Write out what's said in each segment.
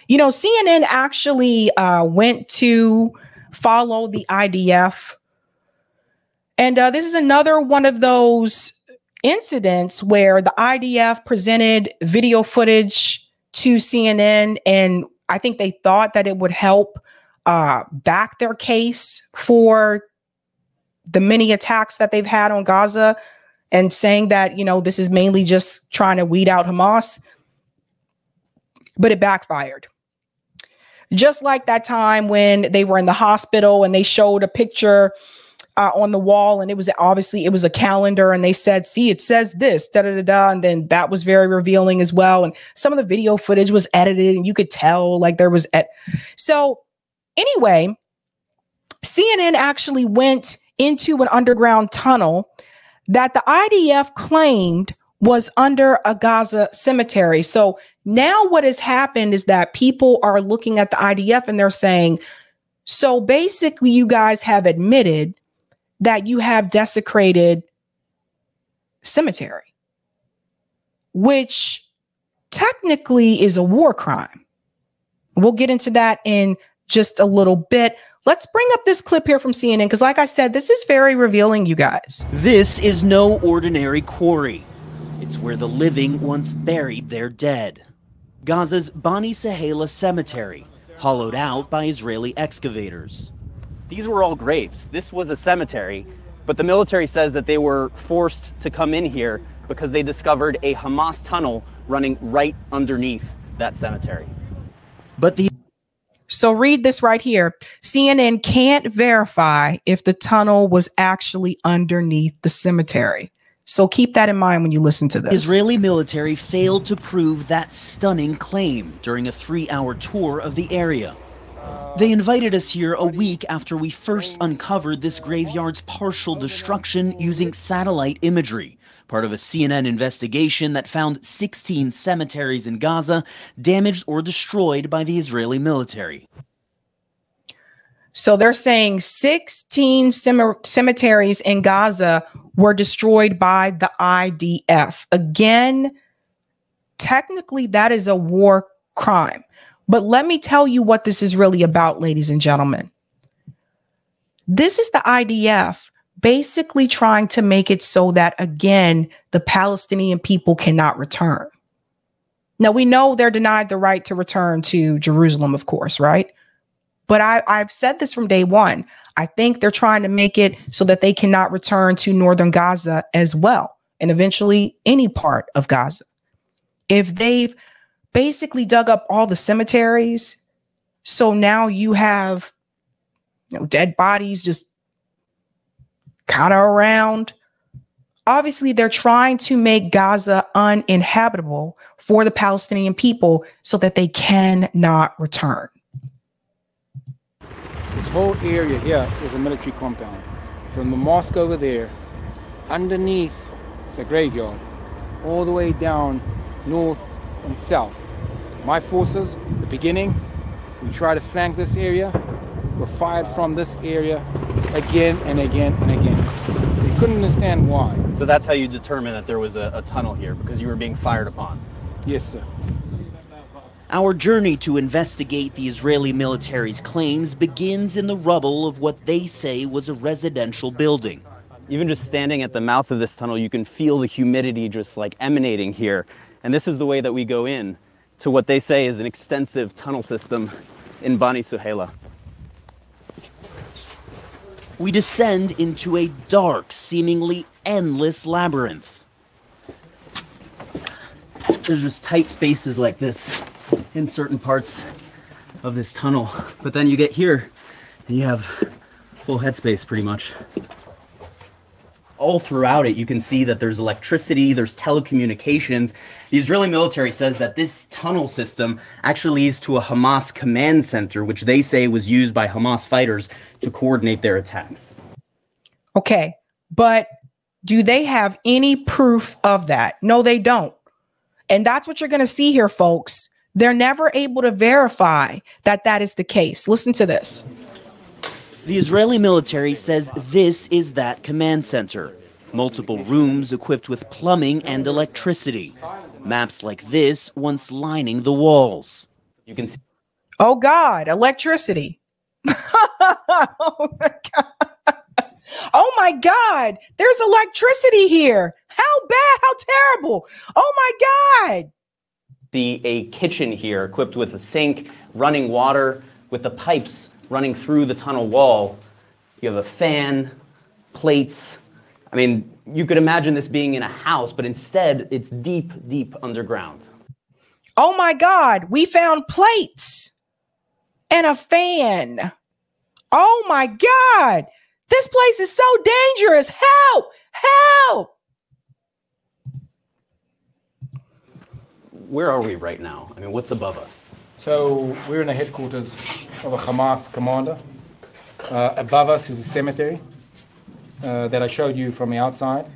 You know, CNN actually went to follow the IDF. And this is another one of those incidents where the IDF presented video footage to CNN, and I think they thought that it would help back their case for the many attacks that they've had on Gaza, and saying that, you know, this is mainly just trying to weed out Hamas. But it backfired. Just like that time when they were in the hospital and they showed a picture on the wall, and it was a calendar, and they said, see, it says this, da da da da. And then that was very revealing as well. And some of the video footage was edited, and you could tell like there was. So anyway, CNN actually went into an underground tunnel that the IDF claimed was under a Gaza cemetery. So now what has happened is that people are looking at the IDF and they're saying, so basically you guys have admitted that you have desecrated cemetery, which technically is a war crime. We'll get into that in just a little bit. Let's bring up this clip here from CNN, because like I said, this is very revealing, you guys. This is no ordinary quarry. It's where the living once buried their dead. Gaza's Bani Sahela cemetery, hollowed out by Israeli excavators. These were all graves. This was a cemetery, but the military says that they were forced to come in here because they discovered a Hamas tunnel running right underneath that cemetery. So read this right here. CNN can't verify if the tunnel was actually underneath the cemetery. So keep that in mind when you listen to this. Israeli military failed to prove that stunning claim during a 3-hour tour of the area. They invited us here a week after we first uncovered this graveyard's partial destruction using satellite imagery, part of a CNN investigation that found 16 cemeteries in Gaza damaged or destroyed by the Israeli military. So they're saying 16 cemeteries in Gaza were destroyed by the IDF. Again, technically that is a war crime. But let me tell you what this is really about, ladies and gentlemen. This is the IDF basically trying to make it so that, again, the Palestinian people cannot return. Now, we know they're denied the right to return to Jerusalem, of course, right? But I've said this from day one. I think they're trying to make it so that they cannot return to northern Gaza as well, and eventually any part of Gaza. If they've basically dug up all the cemeteries, so now you have, you know, dead bodies just kind of around. Obviously, they're trying to make Gaza uninhabitable for the Palestinian people so that they cannot return. This whole area here is a military compound. From the mosque over there, underneath the graveyard, all the way down north and south. My forces, at the beginning, we tried to flank this area, were fired from this area again and again and again. We couldn't understand why. So that's how you determined that there was a tunnel here, because you were being fired upon? Yes, sir. Our journey to investigate the Israeli military's claims begins in the rubble of what they say was a residential building. Even just standing at the mouth of this tunnel, you can feel the humidity just like emanating here. And this is the way that we go in to what they say is an extensive tunnel system in Bani Sahela. We descend into a dark, seemingly endless labyrinth. There's just tight spaces like this in certain parts of this tunnel. But then you get here and you have full headspace pretty much. All throughout it, you can see that there's electricity, there's telecommunications. The Israeli military says that this tunnel system actually leads to a Hamas command center, which they say was used by Hamas fighters to coordinate their attacks. Okay, but do they have any proof of that? No, they don't. And that's what you're going to see here, folks. They're never able to verify that that is the case. Listen to this. The Israeli military says this is that command center. Multiple rooms equipped with plumbing and electricity. Maps like this once lining the walls. You can see Oh God, electricity. Oh my God. Oh my God, there's electricity here. How bad, how terrible. Oh my God. See a kitchen here equipped with a sink, running water, with the pipes running through the tunnel wall. You have a fan, plates. I mean, you could imagine this being in a house, but instead it's deep, deep underground. Oh my God, we found plates and a fan. Oh my God, this place is so dangerous. Help, help. Where are we right now? I mean, what's above us? So we're in the headquarters of a Hamas commander. Above us is a cemetery that I showed you from the outside.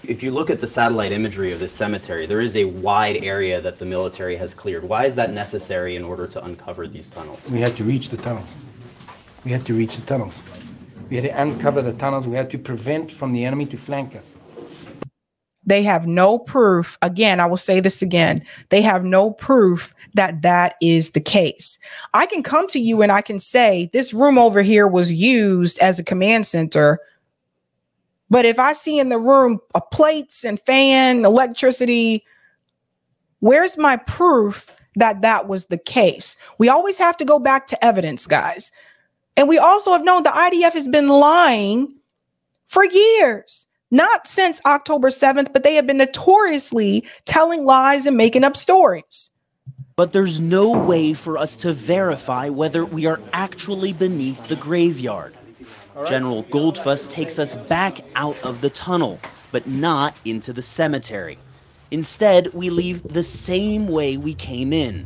If you look at the satellite imagery of this cemetery, there is a wide area that the military has cleared. Why is that necessary in order to uncover these tunnels? We had to reach the tunnels. We had to reach the tunnels. We had to uncover the tunnels. We had to prevent from the enemy to flank us. They have no proof. Again, I will say this again. They have no proof that that is the case. I can come to you and I can say this room over here was used as a command center. But if I see in the room plates and fan, electricity, where's my proof that that was the case? We always have to go back to evidence, guys. And we also have known the IDF has been lying for years, not since October 7th, but they have been notoriously telling lies and making up stories. But there's no way for us to verify whether we are actually beneath the graveyard. General Goldfuss takes us back out of the tunnel, but not into the cemetery. Instead, we leave the same way we came in.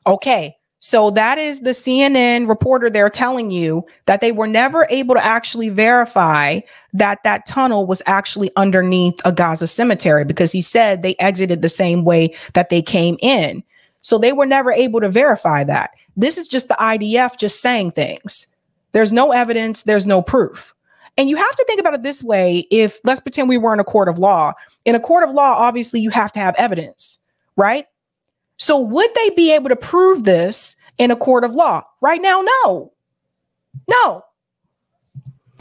Okay, so that is the CNN reporter there telling you that they were never able to actually verify that that tunnel was actually underneath a Gaza cemetery, because he said they exited the same way that they came in. So they were never able to verify that. This is just the IDF just saying things. There's no evidence. There's no proof. And you have to think about it this way. If let's pretend we were in a court of law. In a court of law, obviously, you have to have evidence, right? So would they be able to prove this in a court of law? Right now, no. No.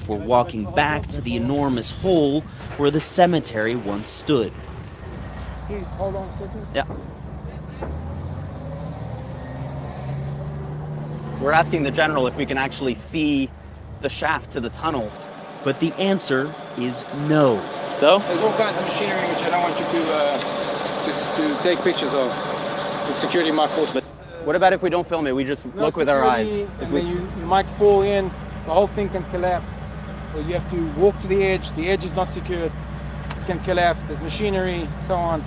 We're walking back to the enormous hole where the cemetery once stood. Please hold on a second. Yeah. We're asking the general if we can actually see the shaft to the tunnel. But the answer is no. So? There's all kinds of machinery which I don't want you to take pictures of. The security might force. But what about if we don't film it? We just look with our eyes. If you might fall in, the whole thing can collapse. Or you have to walk to the edge. The edge is not secured. It can collapse. There's machinery, so on.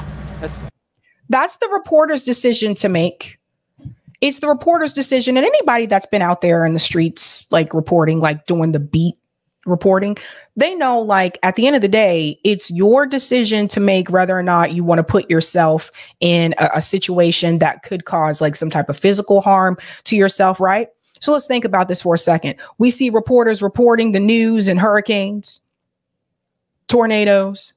That's the reporter's decision to make. It's the reporter's decision, and anybody that's been out there in the streets, like reporting, like doing the beat reporting, they know, like, at the end of the day, it's your decision to make whether or not you want to put yourself in a situation that could cause like some type of physical harm to yourself, right? So let's think about this for a second. We see reporters reporting the news and hurricanes, tornadoes.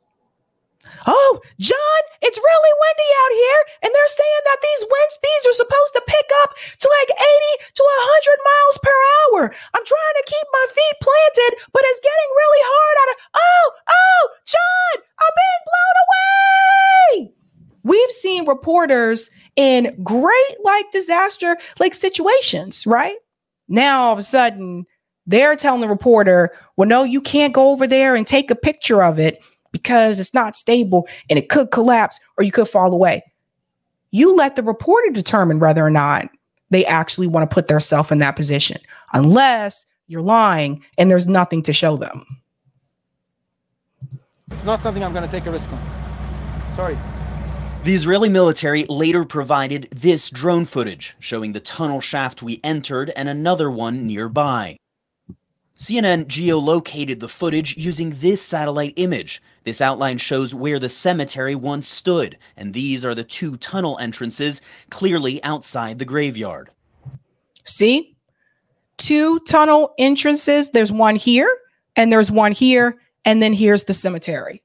Oh, John, it's really windy out here, and they're saying that these wind speeds are supposed to pick up to like 80 to 100 miles per hour. I'm trying to keep my feet planted, but it's getting really hard out of, oh, John, I'm being blown away. We've seen reporters in great like disaster like situations, right? Now all of a sudden they're telling the reporter, well, no, you can't go over there and take a picture of it because it's not stable and it could collapse or you could fall away. You let the reporter determine whether or not they actually want to put themselves in that position, unless you're lying and there's nothing to show them. It's not something I'm going to take a risk on. Sorry. The Israeli military later provided this drone footage showing the tunnel shaft we entered and another one nearby. CNN geolocated the footage using this satellite image. This outline shows where the cemetery once stood, and these are the two tunnel entrances clearly outside the graveyard. See? Two tunnel entrances. There's one here, and there's one here, and then here's the cemetery.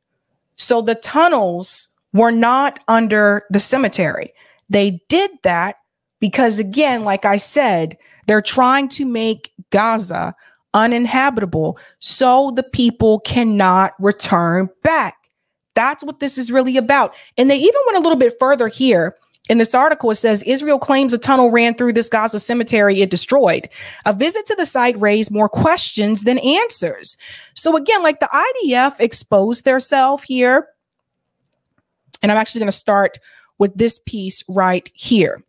So the tunnels were not under the cemetery. They did that Because again, like I said, they're trying to make Gaza uninhabitable so the people cannot return back. That's what this is really about. And they even went a little bit further here. In this article, it says Israel claims a tunnel ran through this Gaza cemetery it destroyed. A visit to the site raised more questions than answers. So again, like the IDF exposed themselves here. And I'm actually going to start with this piece right here.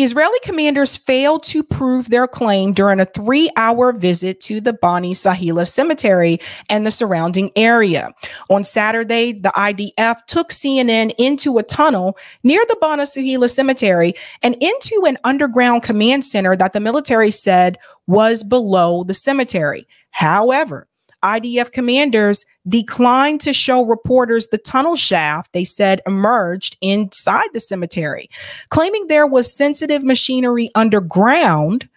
Israeli commanders failed to prove their claim during a 3-hour visit to the Bani Sahila cemetery and the surrounding area. On Saturday, the IDF took CNN into a tunnel near the Bani Sahila cemetery and into an underground command center that the military said was below the cemetery. However, IDF commanders declined to show reporters the tunnel shaft they said emerged inside the cemetery, claiming there was sensitive machinery underground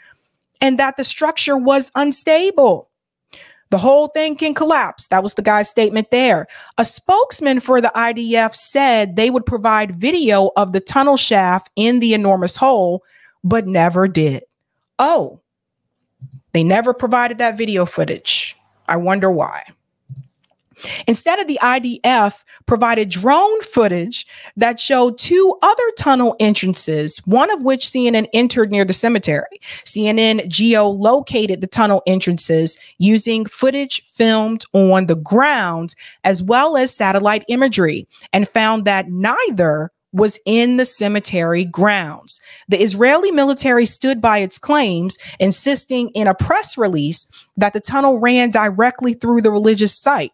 and that the structure was unstable. The whole thing can collapse. That was the guy's statement there. A spokesman for the IDF said they would provide video of the tunnel shaft in the enormous hole, but never did. Oh, they never provided that video footage. I wonder why. Instead of the IDF provided drone footage that showed 2 other tunnel entrances, one of which CNN entered near the cemetery. CNN geolocated the tunnel entrances using footage filmed on the ground as well as satellite imagery and found that neither was in the cemetery grounds. The Israeli military stood by its claims, insisting in a press release that the tunnel ran directly through the religious site.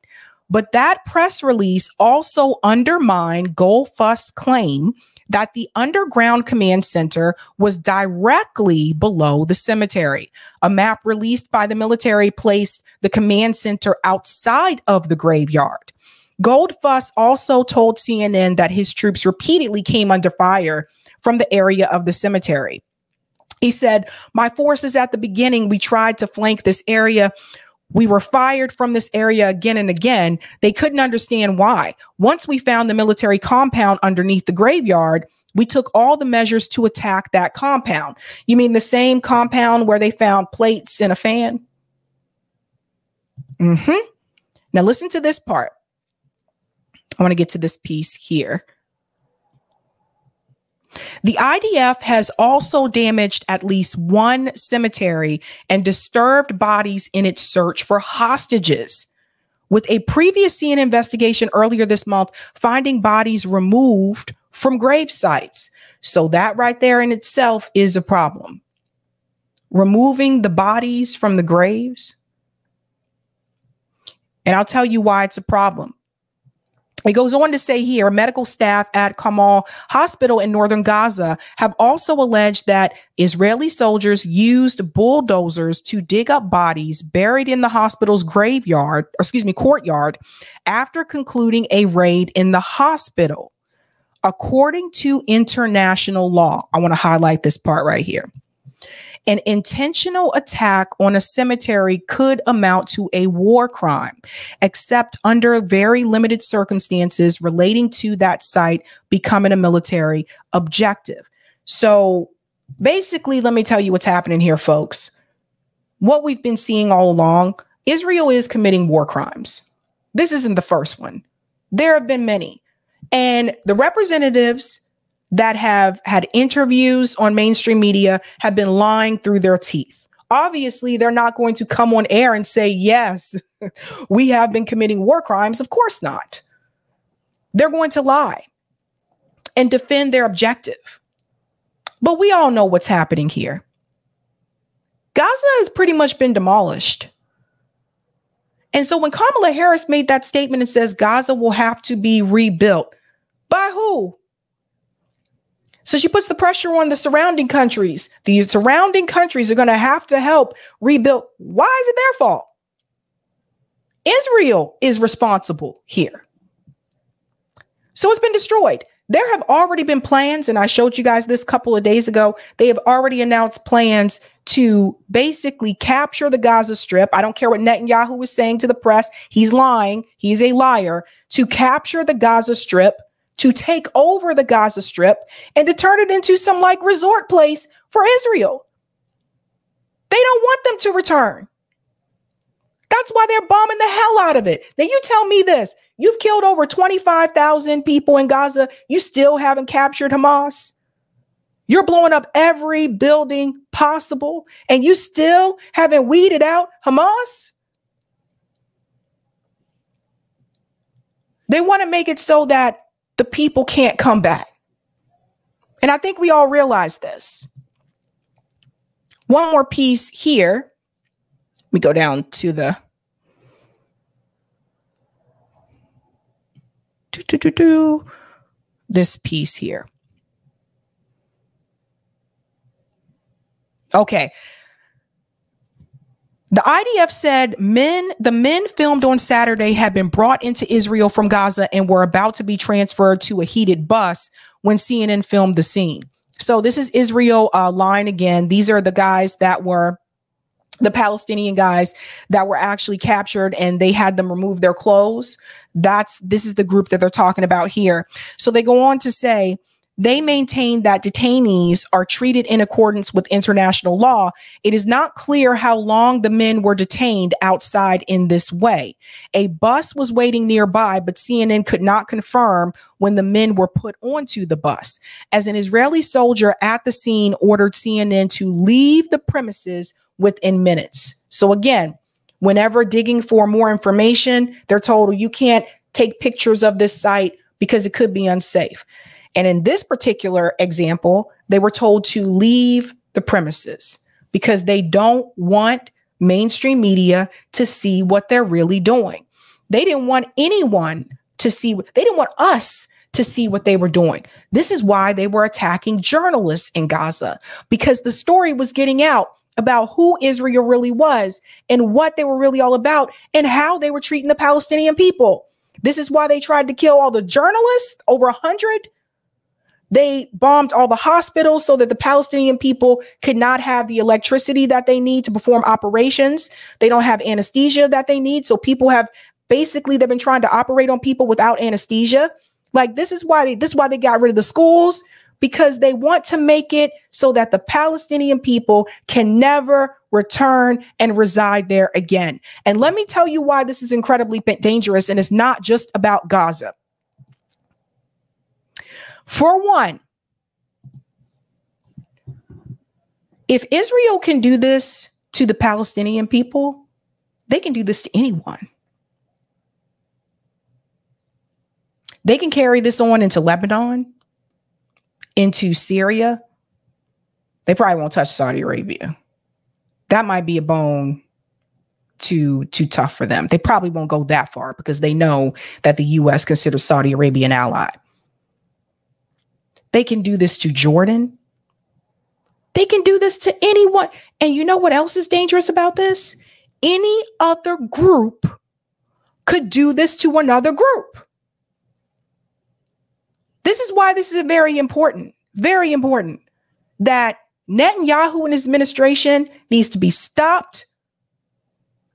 But that press release also undermined Goldfuss's claim that the underground command center was directly below the cemetery. A map released by the military placed the command center outside of the graveyard. Goldfuss also told CNN that his troops repeatedly came under fire from the area of the cemetery. He said, "My forces at the beginning, we tried to flank this area. We were fired from this area again and again. They couldn't understand why. Once we found the military compound underneath the graveyard, we took all the measures to attack that compound." You mean the same compound where they found plates and a fan? Now listen to this part. I want to get to this piece here. The IDF has also damaged at least 1 cemetery and disturbed bodies in its search for hostages, with a previous CNN investigation earlier this month finding bodies removed from grave sites. So that right there in itself is a problem. Removing the bodies from the graves. And I'll tell you why it's a problem. It goes on to say here, medical staff at Kamal Hospital in northern Gaza have also alleged that Israeli soldiers used bulldozers to dig up bodies buried in the hospital's courtyard after concluding a raid in the hospital. According to international law, I want to highlight this part right here. An intentional attack on a cemetery could amount to a war crime, except under very limited circumstances relating to that site becoming a military objective. So basically, let me tell you what's happening here, folks. What we've been seeing all along, Israel is committing war crimes. This isn't the first one. There have been many. And the representatives that have had interviews on mainstream media have been lying through their teeth. Obviously, they're not going to come on air and say, yes, we have been committing war crimes. Of course not. They're going to lie and defend their objective. But we all know what's happening here. Gaza has pretty much been demolished. And so when Kamala Harris made that statement and says Gaza will have to be rebuilt, by who? So she puts the pressure on the surrounding countries. The surrounding countries are going to have to help rebuild. Why is it their fault? Israel is responsible here. So it's been destroyed. There have already been plans, and I showed you guys this a couple of days ago. They have already announced plans to basically capture the Gaza Strip. I don't care what Netanyahu was saying to the press. He's lying. He's a liar. To capture the Gaza Strip, to take over the Gaza Strip and to turn it into some like resort place for Israel. They don't want them to return. That's why they're bombing the hell out of it. Now you tell me this, you've killed over 25,000 people in Gaza. You still haven't captured Hamas. You're blowing up every building possible and you still haven't weeded out Hamas. They want to make it so that the people can't come back. And I think we all realize this. One more piece here. We go down to the this piece here. Okay. The IDF said the men filmed on Saturday had been brought into Israel from Gaza and were about to be transferred to a heated bus when CNN filmed the scene. So this is Israel lying again. These are the guys that were the Palestinian guys that were actually captured and they had them remove their clothes. This is the group that they're talking about here. So they go on to say, they maintain that detainees are treated in accordance with international law. It is not clear how long the men were detained outside in this way. A bus was waiting nearby, but CNN could not confirm when the men were put onto the bus. As an Israeli soldier at the scene ordered CNN to leave the premises within minutes. So again, whenever digging for more information, they're told you can't take pictures of this site because it could be unsafe. And in this particular example, they were told to leave the premises because they don't want mainstream media to see what they're really doing. They didn't want anyone to see, they didn't want us to see what they were doing. This is why they were attacking journalists in Gaza, because the story was getting out about who Israel really was and what they were really all about and how they were treating the Palestinian people. This is why they tried to kill all the journalists, over 100. They bombed all the hospitals so that the Palestinian people could not have the electricity that they need to perform operations. They don't have anesthesia that they need. So people have basically, they've been trying to operate on people without anesthesia. Like this is why they got rid of the schools, because they want to make it so that the Palestinian people can never return and reside there again. And let me tell you why this is incredibly dangerous. And it's not just about Gaza. For one, if Israel can do this to the Palestinian people, they can do this to anyone. They can carry this on into Lebanon, into Syria. They probably won't touch Saudi Arabia. That might be a bone too tough for them. They probably won't go that far because they know that the U.S. considers Saudi Arabia an ally. They can do this to Jordan. They can do this to anyone. And you know what else is dangerous about this? Any other group could do this to another group. This is why this is very important that Netanyahu and his administration needs to be stopped.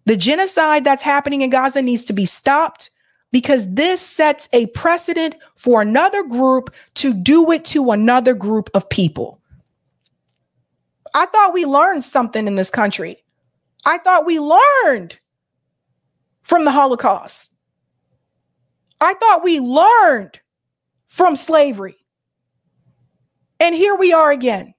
The genocide that's happening in Gaza needs to be stopped, because this sets a precedent for another group to do it to another group of people. I thought we learned something in this country. I thought we learned from the Holocaust. I thought we learned from slavery. And here we are again.